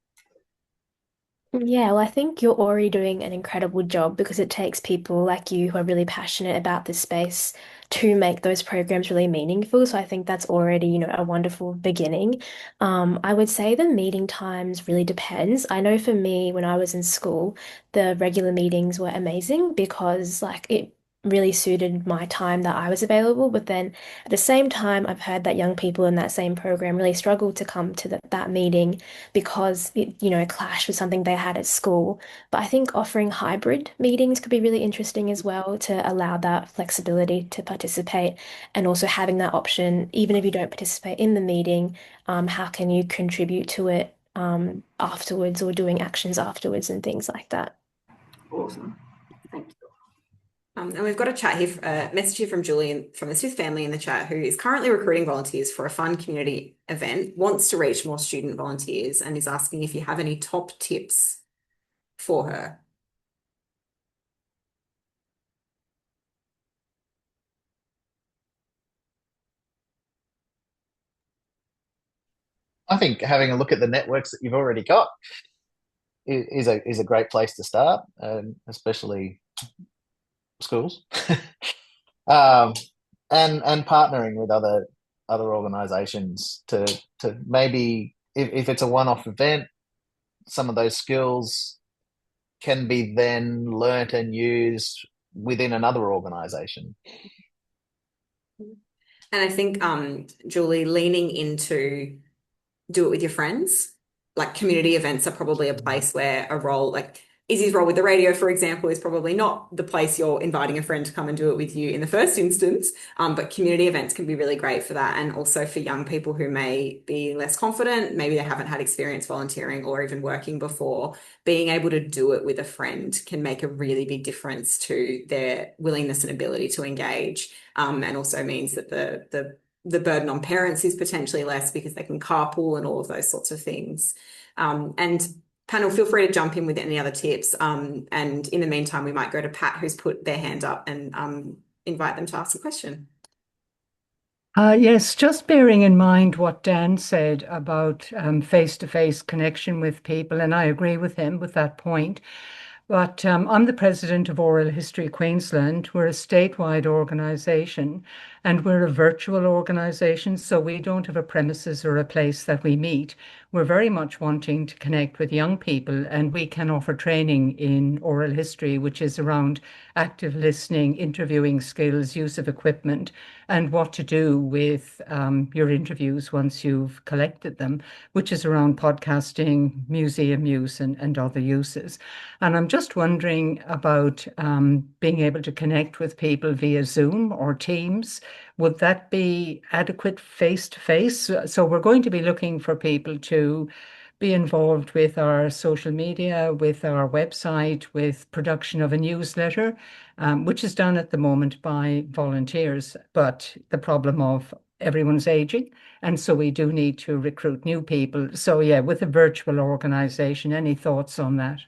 Yeah, well, I think you're already doing an incredible job because it takes people like you who are really passionate about this space to make those programs really meaningful. So I think that's already, a wonderful beginning. I would say the meeting times really depends. I know for me, when I was in school, the regular meetings were amazing because it really suited my time that I was available. But then at the same time, I've heard that young people in that same program really struggle to come to that meeting because it, clashed with something they had at school. But I think offering hybrid meetings could be really interesting as well to allow that flexibility to participate, and also having that option, even if you don't participate in the meeting, how can you contribute to it afterwards, or doing actions afterwards and things like that. Awesome. Thank you. And we've got a chat here, a message here from Julie from the Smith family in the chat, who is currently recruiting volunteers for a fun community event, wants to reach more student volunteers, and is asking if you have any top tips for her. I think having a look at the networks that you've already got is a great place to start, especially schools, and partnering with other organisations to maybe, if it's a one-off event, some of those skills can be then learnt and used within another organisation. And I think, Julie, leaning into do it with your friends. Like community events are probably a place where a role like Issy's role with the radio, for example, is probably not the place you're inviting a friend to come and do it with you in the first instance. But community events can be really great for that. And also for young people who may be less confident, maybe they haven't had experience volunteering or even working before, being able to do it with a friend can make a really big difference to their willingness and ability to engage. And also means that the burden on parents is potentially less because they can carpool and all of those sorts of things. And panel, feel free to jump in with any other tips. And in the meantime, we might go to Pat, who's put their hand up, and invite them to ask a question. Yes, just bearing in mind what Dan said about face-to-face connection with people, and I agree with him with that point. But I'm the president of Oral History Queensland. We're a statewide organisation, and we're a virtual organisation, so we don't have a premises or a place that we meet. We're very much wanting to connect with young people, and we can offer training in oral history, which is around active listening, interviewing skills, use of equipment, and what to do with your interviews once you've collected them, which is around podcasting, museum use, and other uses. And I'm just wondering about being able to connect with people via Zoom or Teams. Would that be adequate face-to-face? So we're going to be looking for people to be involved with our social media, with our website, with production of a newsletter, which is done at the moment by volunteers. But the problem of everyone's aging, and so we do need to recruit new people. So yeah, with a virtual organization, any thoughts on that?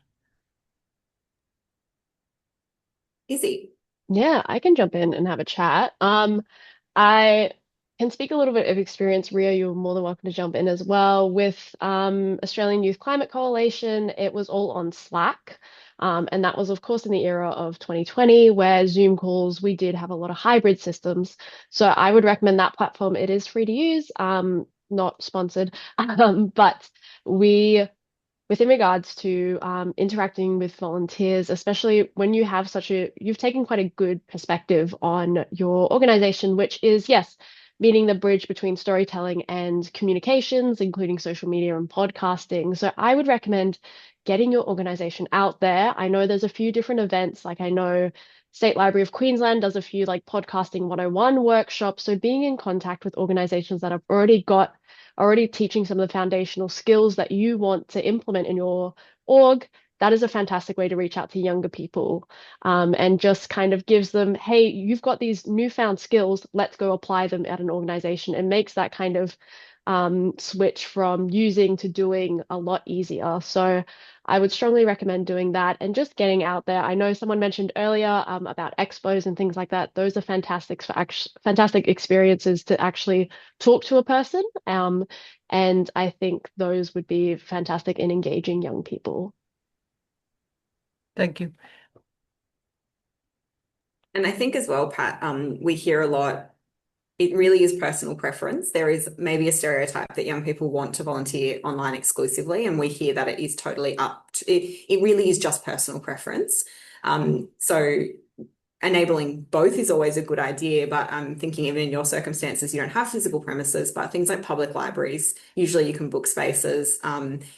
Issy. Yeah, I can jump in and have a chat. I can speak a little bit of experience. Rhea, you're more than welcome to jump in as well. With Australian Youth Climate Coalition, it was all on Slack. And that was, of course, in the era of 2020, where Zoom calls, we did have a lot of hybrid systems. So I would recommend that platform. It is free to use, not sponsored. But we within regards to interacting with volunteers, especially when you have you've taken quite a good perspective on your organization, which is, yes, meeting the bridge between storytelling and communications, including social media and podcasting. So I would recommend getting your organization out there. I know there's a few different events, like I know State Library of Queensland does a few like podcasting 101 workshops. So being in contact with organizations that have already teaching some of the foundational skills that you want to implement in your org, that is a fantastic way to reach out to younger people, and just kind of gives them, hey, you've got these newfound skills, let's go apply them at an organization, and makes that kind of switch from using to doing a lot easier. So I would strongly recommend doing that and just getting out there. I know someone mentioned earlier about expos and things like that. Those are fantastic experiences to actually talk to a person. And I think those would be fantastic in engaging young people. Thank you. And I think as well, Pat, we hear a lot, it really is personal preference. There is maybe a stereotype that young people want to volunteer online exclusively, and we hear that it is totally it really is just personal preference. So enabling both is always a good idea, but I'm thinking even in your circumstances, you don't have physical premises, but things like public libraries, usually you can book spaces.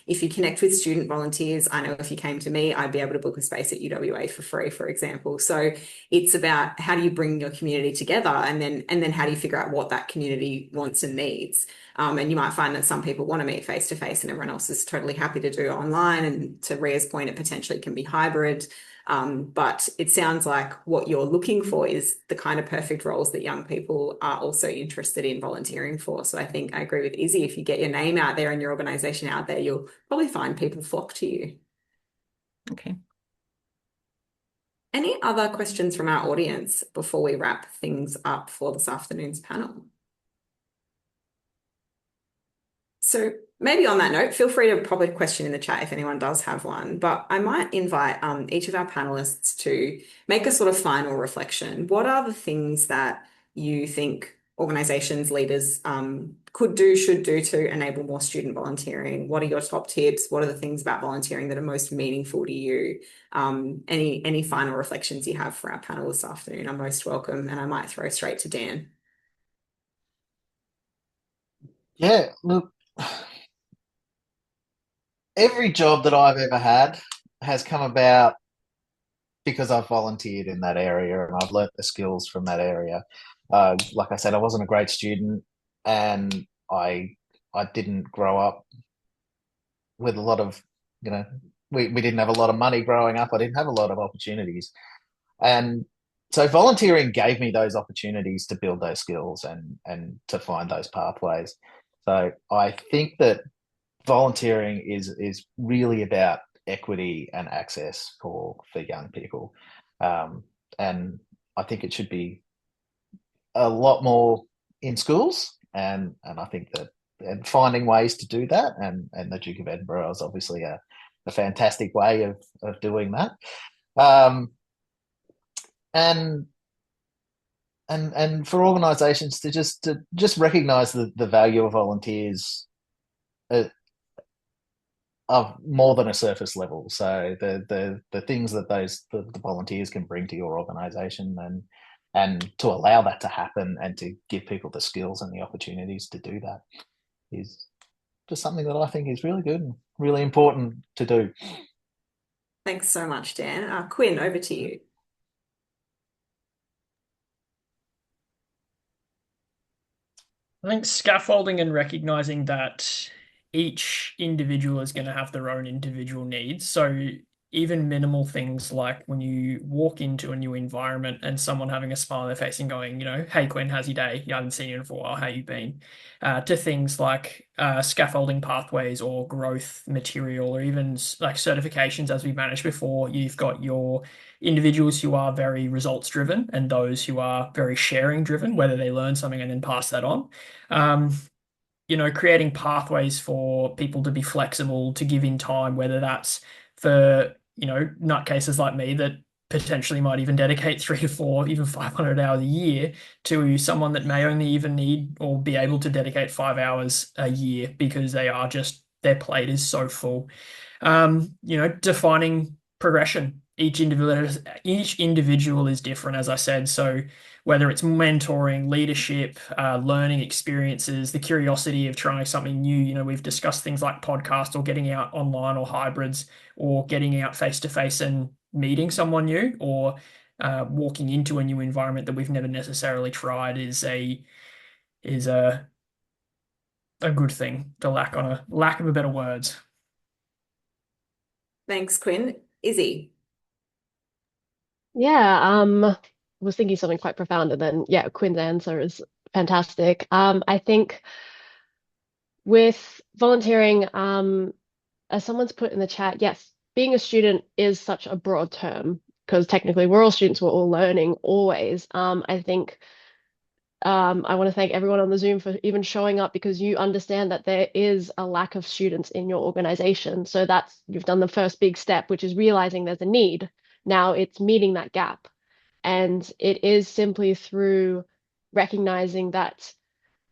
If you connect with student volunteers, I know if you came to me, I'd be able to book a space at UWA for free, for example. So it's about how do you bring your community together, and then how do you figure out what that community wants and needs. And you might find that some people want to meet face to face and everyone else is totally happy to do it online. And to Rhea's point, it potentially can be hybrid. But it sounds like what you're looking for is the kind of perfect roles that young people are also interested in volunteering for. So I think I agree with Issy. If you get your name out there and your organization out there, you'll probably find people flock to you. Okay. Any other questions from our audience before we wrap things up for this afternoon's panel? So maybe on that note, feel free to pop a question in the chat if anyone does have one, but I might invite each of our panelists to make a sort of final reflection. What are the things that you think organizations, leaders could do, should do to enable more student volunteering? What are your top tips? What are the things about volunteering that are most meaningful to you? Any final reflections you have for our panel this afternoon are most welcome, and I might throw straight to Dan. Yeah, look, every job that I've ever had has come about because I've volunteered in that area and I've learnt the skills from that area. Like I said, I wasn't a great student, and I didn't grow up with a lot of, we didn't have a lot of money growing up. I didn't have a lot of opportunities. And so volunteering gave me those opportunities to build those skills and to find those pathways. So I think that volunteering is really about equity and access for young people. And I think it should be a lot more in schools, and I think that and finding ways to do that, and the Duke of Edinburgh is obviously a fantastic way of doing that. And for organisations to just recognise the value of volunteers of more than a surface level. So the things that the volunteers can bring to your organisation, and to allow that to happen and to give people the skills and the opportunities to do that is just something that I think is really good and really important to do. Thanks so much, Dan. Quinn, over to you. I think scaffolding and recognizing that each individual is going to have their own individual needs. So even minimal things like when you walk into a new environment and someone having a smile on their face and going, hey, Quinn, how's your day? I haven't seen you in a while. How you been? To things like scaffolding pathways or growth material, or even like certifications, as we managed before. You've got your individuals who are very results driven and those who are very sharing driven, whether they learn something and then pass that on. Creating pathways for people to be flexible, to give in time, whether that's for, nutcases like me that potentially might even dedicate 3 to 4, even 500 hours a year, to someone that may only even need or be able to dedicate 5 hours a year because their plate is so full. Defining progression. Each individual is different, as I said. So whether it's mentoring, leadership, learning experiences, the curiosity of trying something new. We've discussed things like podcasts or getting out online or hybrids, or getting out face to face and meeting someone new, or walking into a new environment that we've never necessarily tried is a good thing, to lack of better words. Thanks, Quinn. Issy. Yeah, was thinking something quite profound, and then Quinn's answer is fantastic. I think with volunteering, as someone's put in the chat, yes, being a student is such a broad term because technically we're all students, we're all learning always. I think I want to thank everyone on the Zoom for even showing up, because you understand that there is a lack of students in your organization. So you've done the first big step, which is realizing there's a need. Now it's meeting that gap. And it is simply through recognizing that,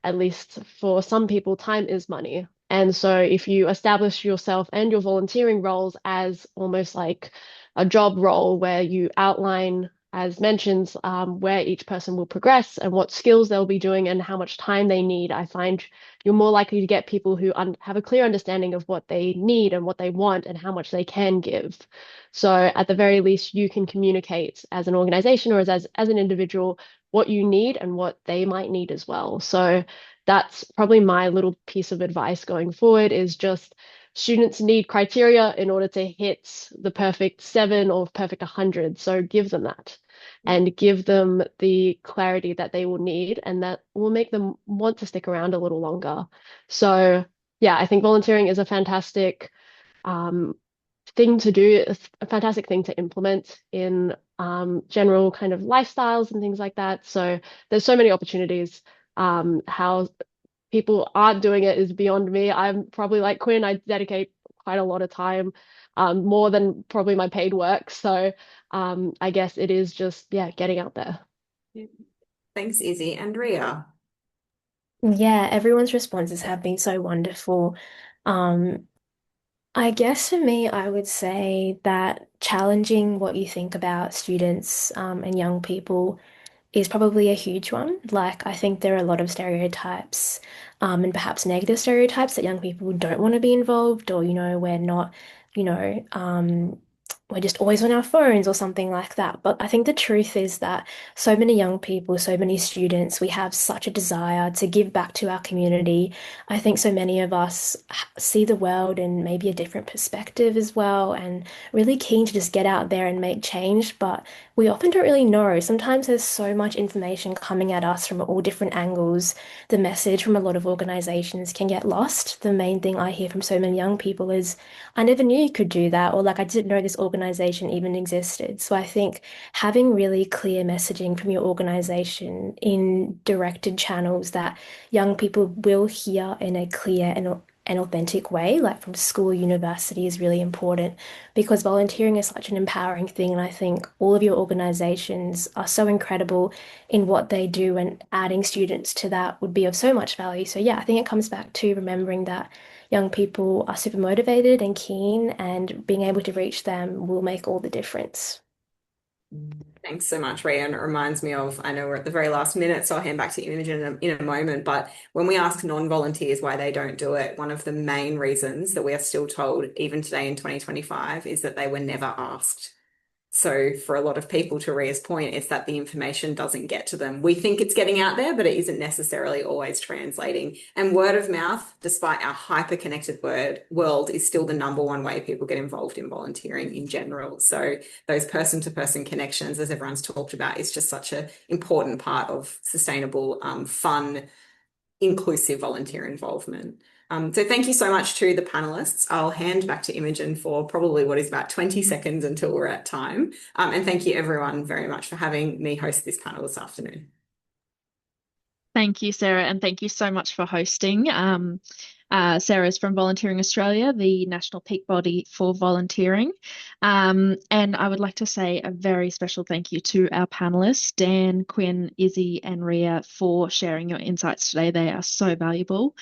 at least for some people, time is money. And so if you establish yourself and your volunteering roles as almost like a job role where you outline, as mentioned, where each person will progress and what skills they'll be doing and how much time they need, I find you're more likely to get people who have a clear understanding of what they need and what they want and how much they can give. So at the very least, you can communicate as an organization or as an individual what you need and what they might need as well. So that's probably my little piece of advice going forward, is just students need criteria in order to hit the perfect 7 or perfect 100. So give them that and give them the clarity that they will need, and that will make them want to stick around a little longer. So yeah, I think volunteering is a fantastic thing to do, a fantastic thing to implement in general kind of lifestyles and things like that. So there's so many opportunities. How people aren't doing it is beyond me. I'm probably like Quinn, I dedicate quite a lot of time, more than probably my paid work. So I guess it is just, getting out there. Thanks, Issy. And Rhea. Yeah, everyone's responses have been so wonderful. I guess for me, I would say that challenging what you think about students and young people is probably a huge one. Like, I think there are a lot of stereotypes and perhaps negative stereotypes that young people don't want to be involved, or, we're not, you know, we're just always on our phones or something like that. But I think the truth is that so many young people, so many students, we have such a desire to give back to our community. I think so many of us see the world in maybe a different perspective as well, and really keen to just get out there and make change. But we often don't really know. Sometimes there's so much information coming at us from all different angles. The message from a lot of organizations can get lost. The main thing I hear from so many young people is, I never knew you could do that, or like, I didn't know this organization even existed. So I think having really clear messaging from your organization in directed channels that young people will hear in a clear and an authentic way, like from school, university, is really important, because volunteering is such an empowering thing. And I think all of your organizations are so incredible in what they do, and adding students to that would be of so much value. So yeah, I think it comes back to remembering that young people are super motivated and keen, and being able to reach them will make all the difference. Thanks so much, Rhea. And it reminds me of, I know we're at the very last minute, so I'll hand back to Imogen in a moment, but when we ask non-volunteers why they don't do it, one of the main reasons that we are still told, even today in 2025, is that they were never asked. So for a lot of people, to Rhea's point, it's that the information doesn't get to them. We think it's getting out there, but it isn't necessarily always translating. And word of mouth, despite our hyper-connected world, is still the #1 way people get involved in volunteering in general. So those person-to-person connections, as everyone's talked about, is just such an important part of sustainable, fun, inclusive volunteer involvement. So thank you so much to the panelists. I'll hand back to Imogen for probably what is about 20 seconds until we're at time. And thank you everyone very much for having me host this panel this afternoon. Thank you, Sarah, and thank you so much for hosting. Sarah's from Volunteering Australia, the national peak body for volunteering. And I would like to say a very special thank you to our panelists, Dan, Quinn, Issy, and Rhea, for sharing your insights today. They are so valuable.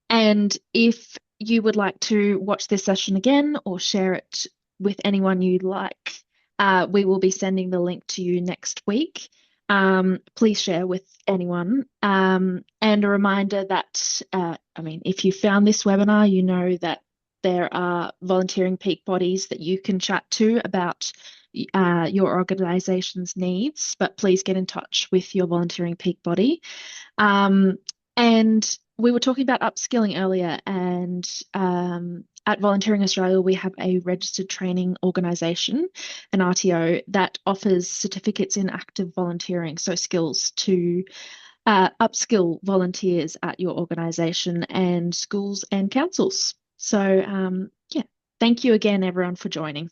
And if you would like to watch this session again or share it with anyone you'd like, we will be sending the link to you next week. Please share with anyone. And a reminder that, if you found this webinar, you know that there are volunteering peak bodies that you can chat to about your organisation's needs, but please get in touch with your volunteering peak body. And we were talking about upskilling earlier, and at Volunteering Australia, we have a registered training organisation, an RTO, that offers certificates in active volunteering, so skills to upskill volunteers at your organisation and schools and councils. So, thank you again, everyone, for joining.